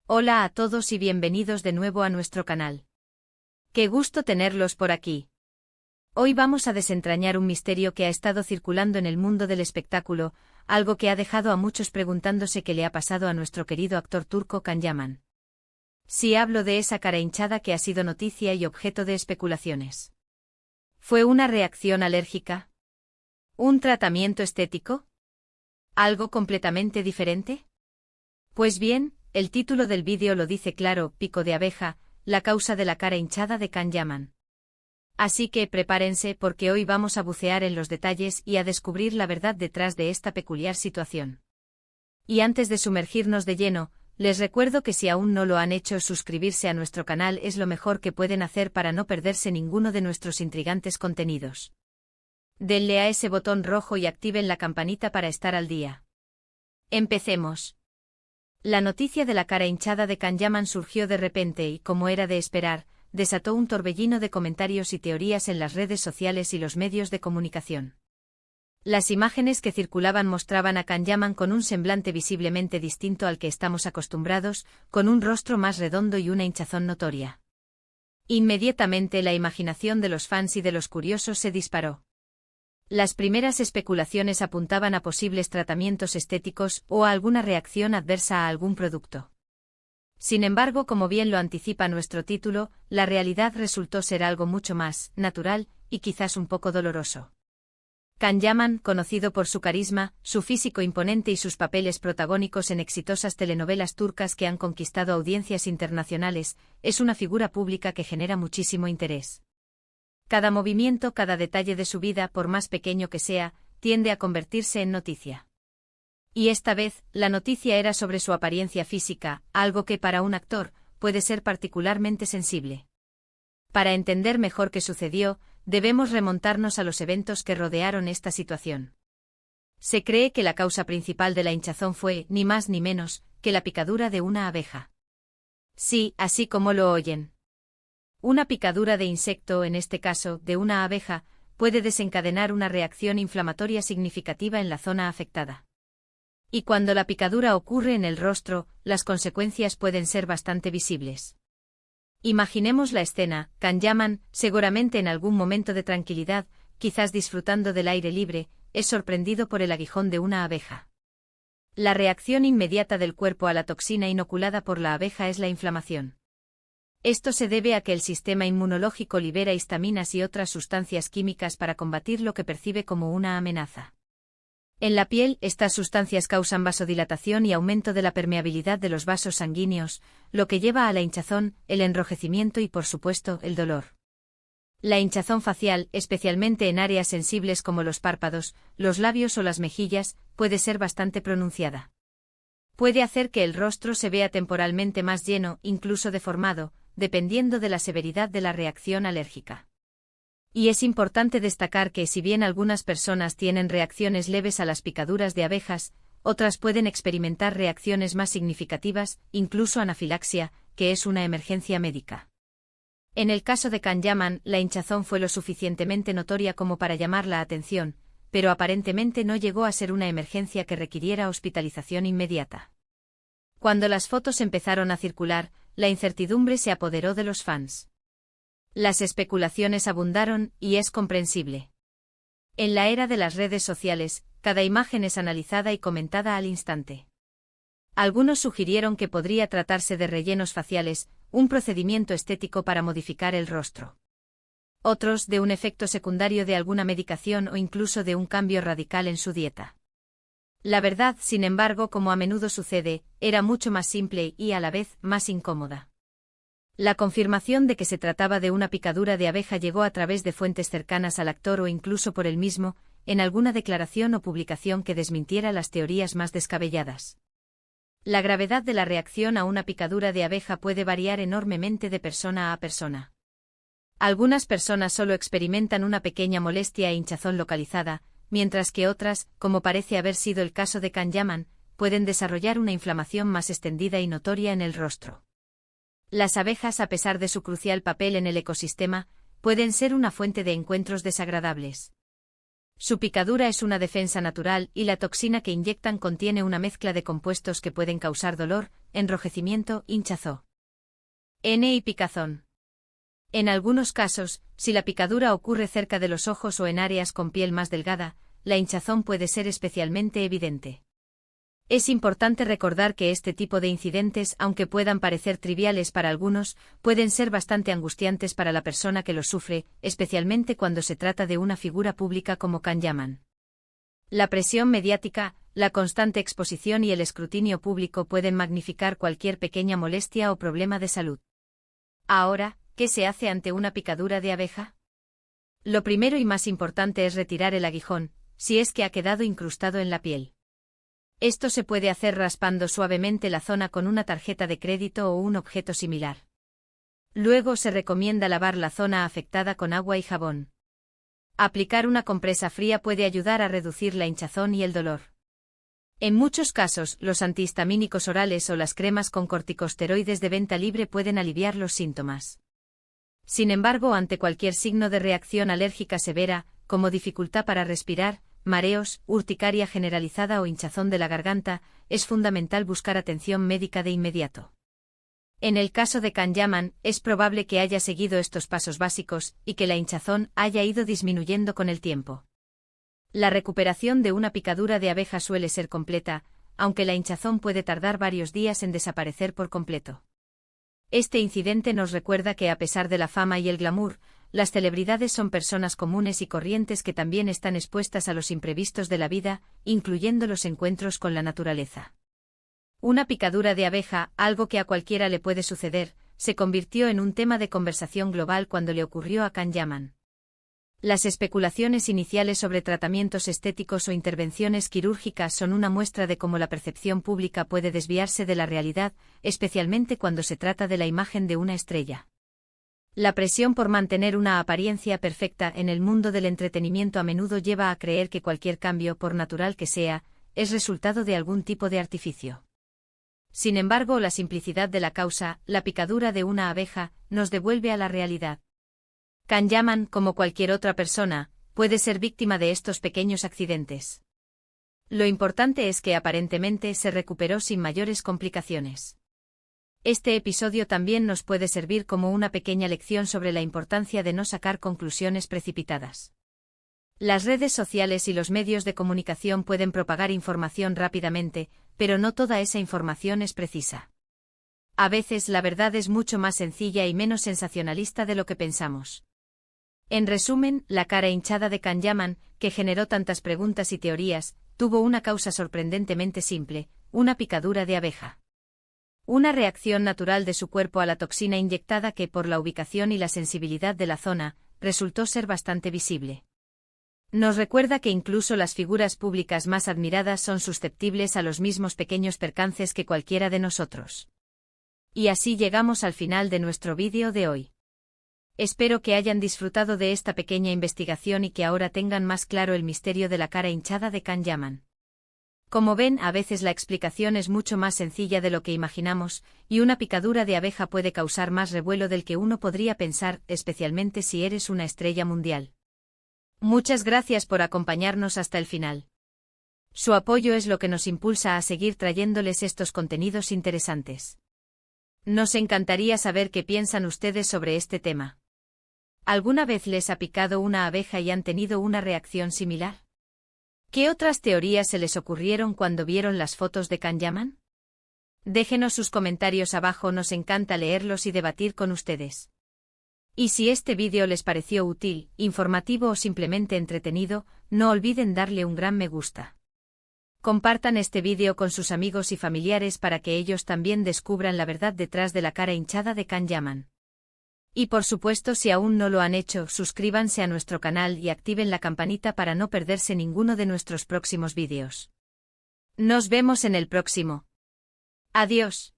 Hola a todos y bienvenidos de nuevo a nuestro canal. Qué gusto tenerlos por aquí. Hoy vamos a desentrañar un misterio que ha estado circulando en el mundo del espectáculo, algo que ha dejado a muchos preguntándose qué le ha pasado a nuestro querido actor turco Can Yaman. Sí, hablo de esa cara hinchada que ha sido noticia y objeto de especulaciones. ¿Fue una reacción alérgica? ¿Un tratamiento estético? ¿Algo completamente diferente? Pues bien, el título del vídeo lo dice claro: pico de abeja, la causa de la cara hinchada de Can Yaman. Así que prepárense porque hoy vamos a bucear en los detalles y a descubrir la verdad detrás de esta peculiar situación. Y antes de sumergirnos de lleno, les recuerdo que si aún no lo han hecho, suscribirse a nuestro canal es lo mejor que pueden hacer para no perderse ninguno de nuestros intrigantes contenidos. Denle a ese botón rojo y activen la campanita para estar al día. Empecemos. La noticia de la cara hinchada de Can Yaman surgió de repente y, como era de esperar, desató un torbellino de comentarios y teorías en las redes sociales y los medios de comunicación. Las imágenes que circulaban mostraban a Can Yaman con un semblante visiblemente distinto al que estamos acostumbrados, con un rostro más redondo y una hinchazón notoria. Inmediatamente la imaginación de los fans y de los curiosos se disparó. Las primeras especulaciones apuntaban a posibles tratamientos estéticos o a alguna reacción adversa a algún producto. Sin embargo, como bien lo anticipa nuestro título, la realidad resultó ser algo mucho más natural y quizás un poco doloroso. Can Yaman, conocido por su carisma, su físico imponente y sus papeles protagónicos en exitosas telenovelas turcas que han conquistado audiencias internacionales, es una figura pública que genera muchísimo interés. Cada movimiento, cada detalle de su vida, por más pequeño que sea, tiende a convertirse en noticia. Y esta vez, la noticia era sobre su apariencia física, algo que para un actor puede ser particularmente sensible. Para entender mejor qué sucedió, debemos remontarnos a los eventos que rodearon esta situación. Se cree que la causa principal de la hinchazón fue, ni más ni menos, que la picadura de una abeja. Sí, así como lo oyen. Una picadura de insecto, en este caso, de una abeja, puede desencadenar una reacción inflamatoria significativa en la zona afectada. Y cuando la picadura ocurre en el rostro, las consecuencias pueden ser bastante visibles. Imaginemos la escena: Can Yaman, seguramente en algún momento de tranquilidad, quizás disfrutando del aire libre, es sorprendido por el aguijón de una abeja. La reacción inmediata del cuerpo a la toxina inoculada por la abeja es la inflamación. Esto se debe a que el sistema inmunológico libera histaminas y otras sustancias químicas para combatir lo que percibe como una amenaza. En la piel, estas sustancias causan vasodilatación y aumento de la permeabilidad de los vasos sanguíneos, lo que lleva a la hinchazón, el enrojecimiento y, por supuesto, el dolor. La hinchazón facial, especialmente en áreas sensibles como los párpados, los labios o las mejillas, puede ser bastante pronunciada. Puede hacer que el rostro se vea temporalmente más lleno, incluso deformado, dependiendo de la severidad de la reacción alérgica. Y es importante destacar que si bien algunas personas tienen reacciones leves a las picaduras de abejas, otras pueden experimentar reacciones más significativas, incluso anafilaxia, que es una emergencia médica. En el caso de Can Yaman, la hinchazón fue lo suficientemente notoria como para llamar la atención, pero aparentemente no llegó a ser una emergencia que requiriera hospitalización inmediata. Cuando las fotos empezaron a circular, la incertidumbre se apoderó de los fans. Las especulaciones abundaron, y es comprensible. En la era de las redes sociales, cada imagen es analizada y comentada al instante. Algunos sugirieron que podría tratarse de rellenos faciales, un procedimiento estético para modificar el rostro. Otros, de un efecto secundario de alguna medicación o incluso de un cambio radical en su dieta. La verdad, sin embargo, como a menudo sucede, era mucho más simple y, a la vez, más incómoda. La confirmación de que se trataba de una picadura de abeja llegó a través de fuentes cercanas al actor o incluso por él mismo, en alguna declaración o publicación que desmintiera las teorías más descabelladas. La gravedad de la reacción a una picadura de abeja puede variar enormemente de persona a persona. Algunas personas solo experimentan una pequeña molestia e hinchazón localizada, mientras que otras, como parece haber sido el caso de Can Yaman, pueden desarrollar una inflamación más extendida y notoria en el rostro. Las abejas, a pesar de su crucial papel en el ecosistema, pueden ser una fuente de encuentros desagradables. Su picadura es una defensa natural y la toxina que inyectan contiene una mezcla de compuestos que pueden causar dolor, enrojecimiento, hinchazón. Y picazón. En algunos casos, si la picadura ocurre cerca de los ojos o en áreas con piel más delgada, la hinchazón puede ser especialmente evidente. Es importante recordar que este tipo de incidentes, aunque puedan parecer triviales para algunos, pueden ser bastante angustiantes para la persona que los sufre, especialmente cuando se trata de una figura pública como Can Yaman. La presión mediática, la constante exposición y el escrutinio público pueden magnificar cualquier pequeña molestia o problema de salud. Ahora, ¿qué se hace ante una picadura de abeja? Lo primero y más importante es retirar el aguijón, si es que ha quedado incrustado en la piel. Esto se puede hacer raspando suavemente la zona con una tarjeta de crédito o un objeto similar. Luego se recomienda lavar la zona afectada con agua y jabón. Aplicar una compresa fría puede ayudar a reducir la hinchazón y el dolor. En muchos casos, los antihistamínicos orales o las cremas con corticosteroides de venta libre pueden aliviar los síntomas. Sin embargo, ante cualquier signo de reacción alérgica severa, como dificultad para respirar, mareos, urticaria generalizada o hinchazón de la garganta, es fundamental buscar atención médica de inmediato. En el caso de Can Yaman, es probable que haya seguido estos pasos básicos y que la hinchazón haya ido disminuyendo con el tiempo. La recuperación de una picadura de abeja suele ser completa, aunque la hinchazón puede tardar varios días en desaparecer por completo. Este incidente nos recuerda que a pesar de la fama y el glamour, las celebridades son personas comunes y corrientes que también están expuestas a los imprevistos de la vida, incluyendo los encuentros con la naturaleza. Una picadura de abeja, algo que a cualquiera le puede suceder, se convirtió en un tema de conversación global cuando le ocurrió a Can Yaman. Las especulaciones iniciales sobre tratamientos estéticos o intervenciones quirúrgicas son una muestra de cómo la percepción pública puede desviarse de la realidad, especialmente cuando se trata de la imagen de una estrella. La presión por mantener una apariencia perfecta en el mundo del entretenimiento a menudo lleva a creer que cualquier cambio, por natural que sea, es resultado de algún tipo de artificio. Sin embargo, la simplicidad de la causa, la picadura de una abeja, nos devuelve a la realidad. Can Yaman, como cualquier otra persona, puede ser víctima de estos pequeños accidentes. Lo importante es que aparentemente se recuperó sin mayores complicaciones. Este episodio también nos puede servir como una pequeña lección sobre la importancia de no sacar conclusiones precipitadas. Las redes sociales y los medios de comunicación pueden propagar información rápidamente, pero no toda esa información es precisa. A veces la verdad es mucho más sencilla y menos sensacionalista de lo que pensamos. En resumen, la cara hinchada de Can Yaman, que generó tantas preguntas y teorías, tuvo una causa sorprendentemente simple, una picadura de abeja. Una reacción natural de su cuerpo a la toxina inyectada que, por la ubicación y la sensibilidad de la zona, resultó ser bastante visible. Nos recuerda que incluso las figuras públicas más admiradas son susceptibles a los mismos pequeños percances que cualquiera de nosotros. Y así llegamos al final de nuestro vídeo de hoy. Espero que hayan disfrutado de esta pequeña investigación y que ahora tengan más claro el misterio de la cara hinchada de Can Yaman. Como ven, a veces la explicación es mucho más sencilla de lo que imaginamos, y una picadura de abeja puede causar más revuelo del que uno podría pensar, especialmente si eres una estrella mundial. Muchas gracias por acompañarnos hasta el final. Su apoyo es lo que nos impulsa a seguir trayéndoles estos contenidos interesantes. Nos encantaría saber qué piensan ustedes sobre este tema. ¿Alguna vez les ha picado una abeja y han tenido una reacción similar? ¿Qué otras teorías se les ocurrieron cuando vieron las fotos de Can Yaman? Déjenos sus comentarios abajo, nos encanta leerlos y debatir con ustedes. Y si este vídeo les pareció útil, informativo o simplemente entretenido, no olviden darle un gran me gusta. Compartan este vídeo con sus amigos y familiares para que ellos también descubran la verdad detrás de la cara hinchada de Can Yaman. Y por supuesto, si aún no lo han hecho, suscríbanse a nuestro canal y activen la campanita para no perderse ninguno de nuestros próximos vídeos. Nos vemos en el próximo. Adiós.